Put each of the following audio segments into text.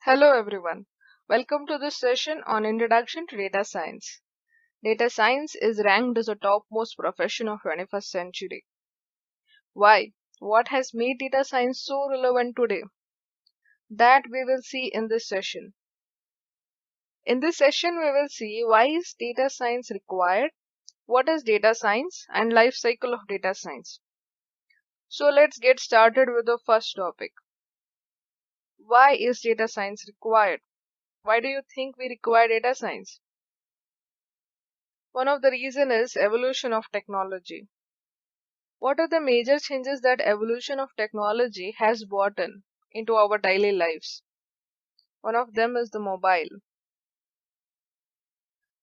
Hello everyone. Welcome to this session on Introduction to Data Science. Data science is ranked as a topmost profession of 21st century. Why? What has made data science so relevant today? That we will see in this session. In this session we will see why is data science required, what is data science and life cycle of data science. So let's get started with the first topic. Why is data science required? Why do you think we require data science? One of the reasons is evolution of technology. What are the major changes that evolution of technology has brought in into our daily lives? One of them is the mobile.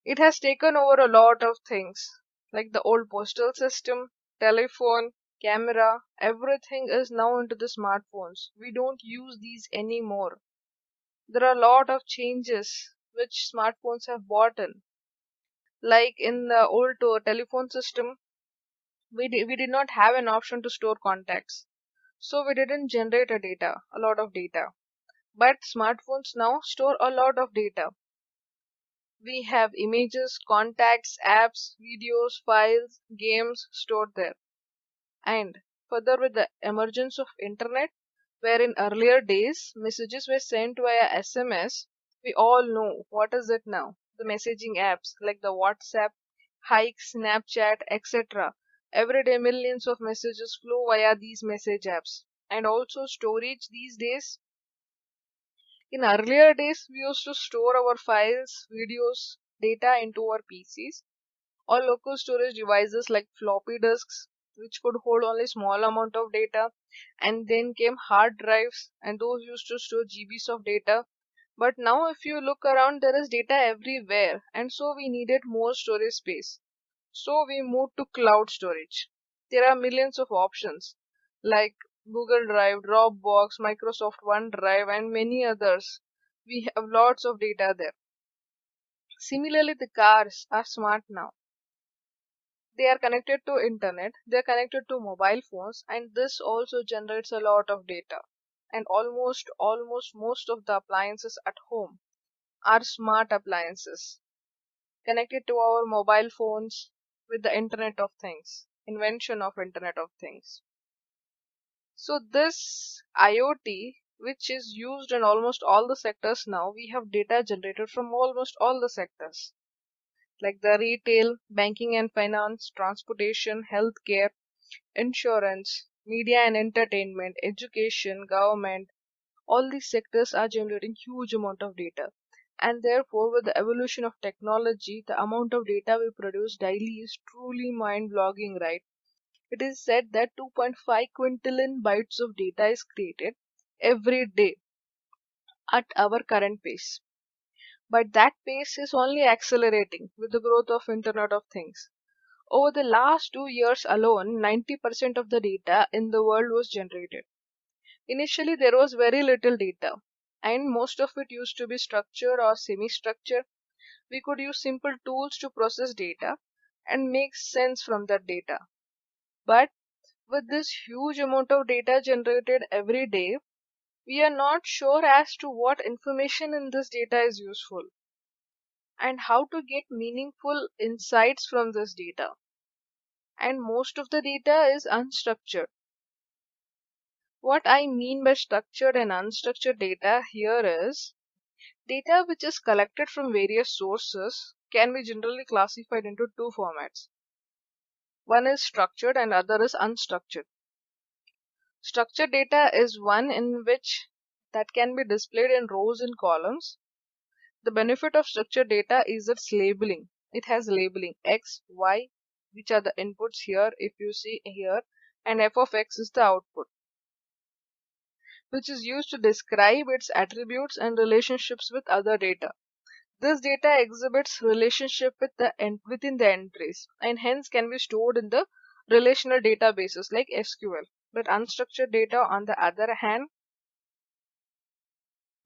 It has taken over a lot of things, like the old postal system, telephone, camera, everything is now into the smartphones. We don't use these anymore. There are a lot of changes which smartphones have brought in. Like in the old telephone system, we did not have an option to store contacts. So we didn't generate a lot of data. But smartphones now store a lot of data. We have images, contacts, apps, videos, files, games stored there. And further with the emergence of internet, where in earlier days messages were sent via SMS, we all know what is it now. The messaging apps like the WhatsApp, Hike, Snapchat, etc. Every day millions of messages flow via these message apps. And also storage these days. In earlier days, we used to store our files, videos, data into our PCs or local storage devices like floppy disks, which could hold only small amount of data. And then came hard drives, and those used to store GBs of data. But now, if you look around, there is data everywhere, and so we needed more storage space. So we moved to cloud storage. There are millions of options like Google Drive, Dropbox, Microsoft OneDrive, and many others. We have lots of data there. Similarly, the cars are smart now. They are connected to internet, they are connected to mobile phones, and this also generates a lot of data. And almost most of the appliances at home are smart appliances connected to our mobile phones with the Internet of Things, invention of Internet of Things. So this IoT, which is used in almost all the sectors now, we have data generated from almost all the sectors, like the retail, banking and finance, transportation, healthcare, insurance, media and entertainment, education, government. All these sectors are generating huge amount of data. And therefore, with the evolution of technology, the amount of data we produce daily is truly mind-boggling, right? It is said that 2.5 quintillion bytes of data is created every day at our current pace. But that pace is only accelerating with the growth of Internet of Things. Over the last 2 years alone, 90% of the data in the world was generated. Initially, there was very little data, and most of it used to be structured or semi structured. We could use simple tools to process data and make sense from that data. But with this huge amount of data generated every day, we are not sure as to what information in this data is useful and how to get meaningful insights from this data. And most of the data is unstructured. What I mean by structured and unstructured data here is data which is collected from various sources can be generally classified into two formats. One is structured and other is unstructured. Structured data is one in which that can be displayed in rows and columns. The benefit of structured data is its labeling. It has labeling x, y, which are the inputs here if you see here, and f of x is the output, which is used to describe its attributes and relationships with other data. This data exhibits relationship within the entries and hence can be stored in the relational databases like SQL. But unstructured data, on the other hand,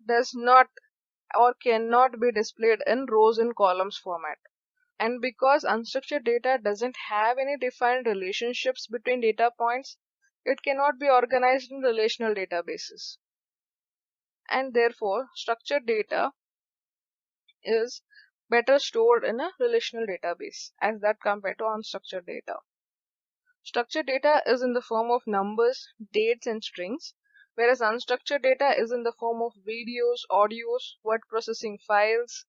does not or cannot be displayed in rows and columns format. And because unstructured data doesn't have any defined relationships between data points, it cannot be organized in relational databases. and therefore structured data is better stored in a relational database as that compared to unstructured data. Structured data is in the form of numbers, dates, and strings, whereas unstructured data is in the form of videos, audios, word processing files,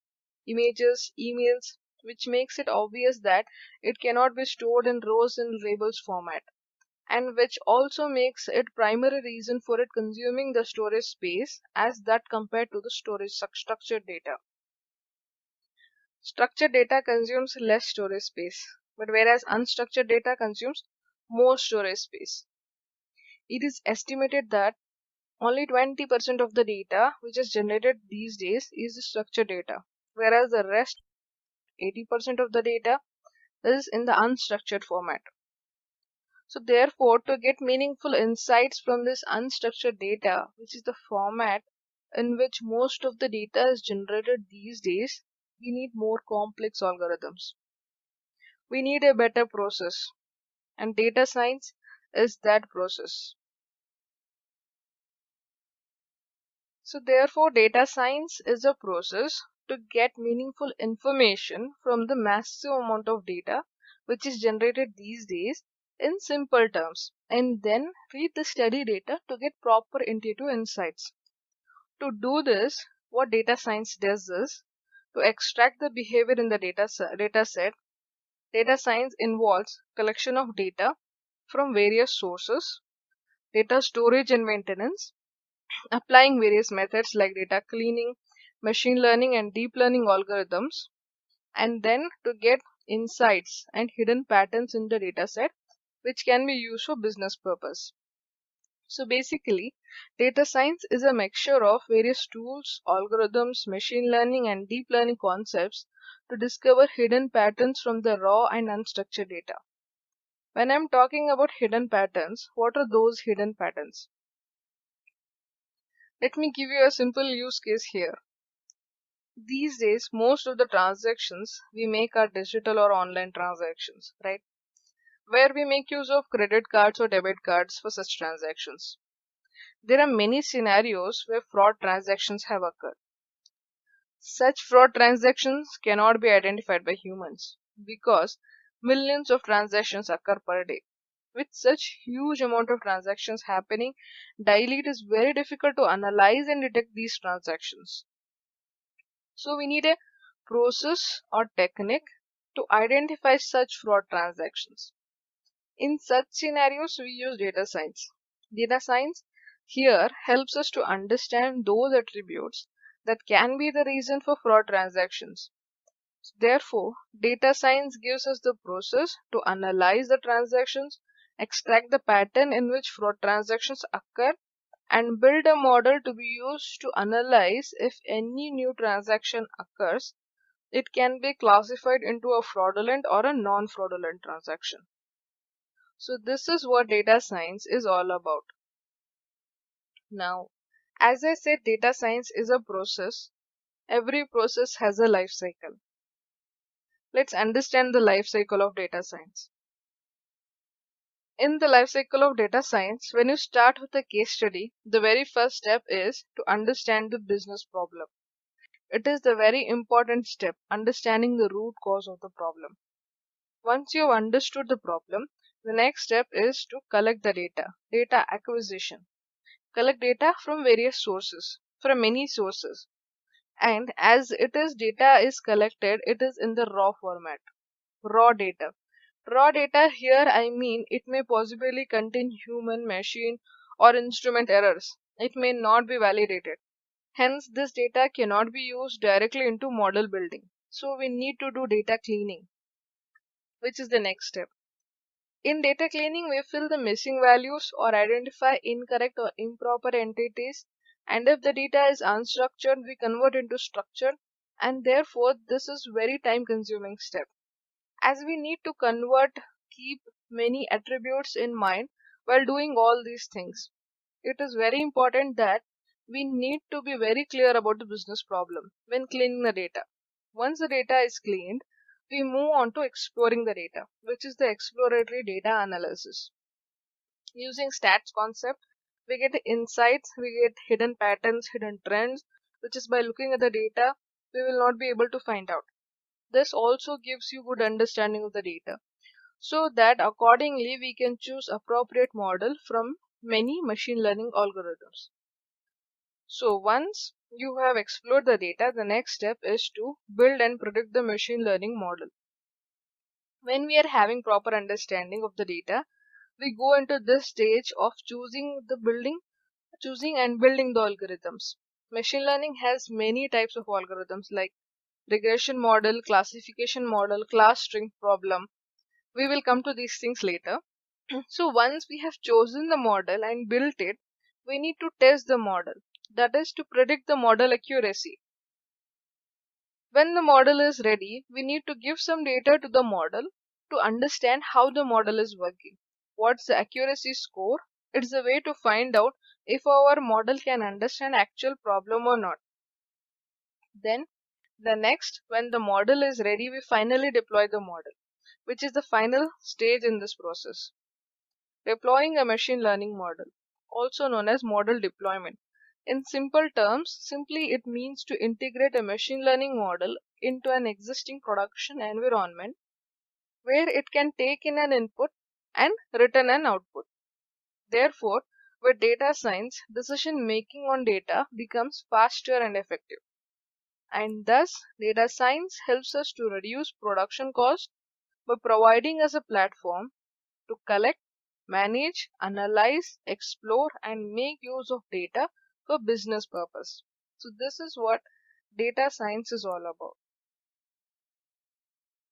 images, emails, which makes it obvious that it cannot be stored in rows and labels format, and which also makes it primary reason for it consuming the storage space as that compared to the storage structured data. Structured data consumes less storage space, but whereas unstructured data consumes more storage space. It is estimated that only 20% of the data which is generated these days is structured data, whereas the rest 80% of the data is in the unstructured format. So therefore, to get meaningful insights from this unstructured data, which is the format in which most of the data is generated these days, we need more complex algorithms. We need a better process, and data science is that process. So therefore, data science is a process to get meaningful information from the massive amount of data which is generated these days in simple terms, and then read the study data to get proper intuitive insights. To do this, what data science does is to extract the behavior in the data set. Data science involves collection of data from various sources, data storage and maintenance, applying various methods like data cleaning, machine learning, and deep learning algorithms, and then to get insights and hidden patterns in the dataset which can be used for business purpose. So basically, data science is a mixture of various tools, algorithms, machine learning, and deep learning concepts to discover hidden patterns from the raw and unstructured data. When I'm talking about hidden patterns, what are those hidden patterns? Let me give you a simple use case here. These days, most of the transactions we make are digital or online transactions, right? Where we make use of credit cards or debit cards for such transactions. There are many scenarios where fraud transactions have occurred. Such fraud transactions cannot be identified by humans because millions of transactions occur per day. With such huge amount of transactions happening daily, it is very difficult to analyze and detect these transactions. So we need a process or technique to identify such fraud transactions. In such scenarios, we use data science. Data science here helps us to understand those attributes that can be the reason for fraud transactions. Therefore, data science gives us the process to analyze the transactions, extract the pattern in which fraud transactions occur, and build a model to be used to analyze if any new transaction occurs. It can be classified into a fraudulent or a non-fraudulent transaction. So this is what data science is all about. Now, as I said, data science is a process. Every process has a life cycle. Let's understand the life cycle of data science. In the life cycle of data science, when you start with a case study, the very first step is to understand the business problem. It is the very important step, understanding the root cause of the problem. Once you have understood the problem, the next step is to collect the data acquisition. Collect data from various sources, from many sources. And as it is data is collected, it is in the raw format, raw data. Raw data here I mean it may possibly contain human, machine, or instrument errors. It may not be validated. Hence, this data cannot be used directly into model building. So we need to do data cleaning, which is the next step. In data cleaning, we fill the missing values or identify incorrect or improper entities. And if the data is unstructured, we convert into structured. And therefore, this is very time consuming step. As we need to keep many attributes in mind while doing all these things. It is very important that we need to be very clear about the business problem when cleaning the data. Once the data is cleaned, we move on to exploring the data, which is the exploratory data analysis. Using stats concept, We get insights, we get hidden patterns, hidden trends, which is by looking at the data, we will not be able to find out. This also gives you good understanding of the data, so that accordingly we can choose appropriate model from many machine learning algorithms. So once you have explored the data, the next step is to build and predict the machine learning model. When we are having proper understanding of the data, we go into this stage of choosing and building the algorithms. Machine learning has many types of algorithms like regression model, classification model, class string problem. We will come to these things later. So once we have chosen the model and built it, we need to test the model. That is to predict the model accuracy. When the model is ready, we need to give some data to the model to understand how the model is working. What's the accuracy score? It's a way to find out if our model can understand actual problem or not. Then when the model is ready, we finally deploy the model, which is the final stage in this process. Deploying a machine learning model, also known as model deployment. In simple terms, simply it means to integrate a machine learning model into an existing production environment where it can take in an input and return an output. Therefore, with data science, decision making on data becomes faster and effective. And thus, data science helps us to reduce production cost by providing us a platform to collect, manage, analyze, explore, and make use of data for business purpose. So this is what data science is all about.